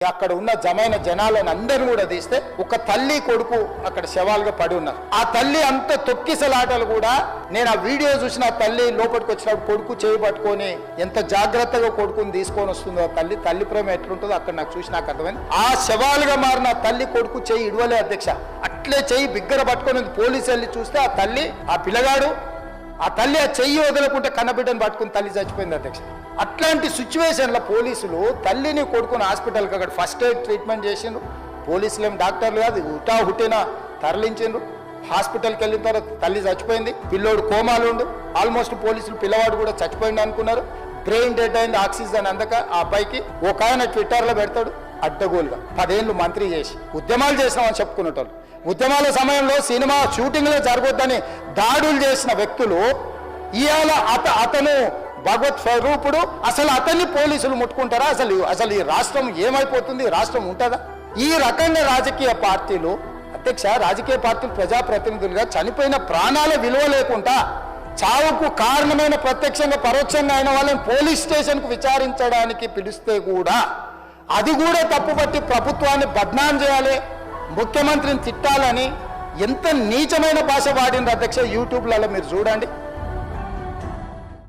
అక్కడ ఉన్న జమైన జనాలను అందరూ కూడా తీస్తే ఒక తల్లి కొడుకు అక్కడ శవాలుగా పడి ఉన్నారు. ఆ తల్లి అంత తొక్కిసలాటలు కూడా నేను ఆ వీడియో చూసిన ఆ తల్లి లోపలికి వచ్చినప్పుడు కొడుకు చేయి పట్టుకొని ఎంత జాగ్రత్తగా కొడుకుని తీసుకొని వస్తుందో ఆ తల్లి ప్రేమ ఎట్లుంటుందో అక్కడ నాకు చూసి నాకు అర్థమైంది. ఆ శవాలుగా మారిన తల్లి కొడుకు చేయి ఇడవలే అధ్యక్ష, అట్లే చెయ్యి బిగ్గర పట్టుకొని పోలీసు వెళ్ళి చూస్తే ఆ తల్లి ఆ పిల్లగాడు ఆ తల్లి ఆ చెయ్యి వదలకుంటే కన్నబిడ్డను పట్టుకుని తల్లి చచ్చిపోయింది అధ్యక్ష. అట్లాంటి సిచ్యువేషన్లో పోలీసులు తల్లిని కొడుకుని హాస్పిటల్కి అక్కడ ఫస్ట్ ఎయిడ్ ట్రీట్మెంట్ చేసిండ్రు. పోలీసులు ఏం డాక్టర్లు కాదు, హుటిన తరలించిండ్రు. హాస్పిటల్కి వెళ్ళిన తర్వాత తల్లి చచ్చిపోయింది, పిల్లోడు కోమాలు ఉండు. ఆల్మోస్ట్ పోలీసులు పిల్లవాడు కూడా చచ్చిపోయింది అనుకున్నారు. బ్రెయిన్ డెడ్ అయింది, ఆక్సిజన్ అందక ఆ అబ్బాయికి. ఒక ఆయన ట్విట్టర్లో పెడతాడు అడ్డగోలుగా 10 ఏళ్ళు మంత్రి చేసి ఉద్యమాలు చేసినామని చెప్పుకునేటోళ్ళు, ఉద్యమాల సమయంలో సినిమా షూటింగ్లో జరగొద్దని దాడులు చేసిన వ్యక్తులు ఇవాళ అతను భగవత్ స్వరూపుడు. అసలు అతన్ని పోలీసులు ముట్టుకుంటారా? అసలు ఈ రాష్ట్రం ఏమైపోతుంది? రాష్ట్రం ఉంటుందా? ఈ రకంగా రాజకీయ పార్టీలు అధ్యక్ష, రాజకీయ పార్టీలు ప్రజాప్రతినిధులుగా చనిపోయిన ప్రాణాల విలువ లేకుండా చావుకు కారణమైన ప్రత్యక్షంగా పరోక్షంగా అయిన వాళ్ళని పోలీస్ స్టేషన్కు విచారించడానికి పిలిస్తే కూడా అది కూడా తప్పుపట్టి ప్రభుత్వాన్ని బద్నాం చేయాలి, ముఖ్యమంత్రిని తిట్టాలని ఎంత నీచమైన భాష వాడింది అధ్యక్ష. యూట్యూబ్లలో మీరు చూడండి.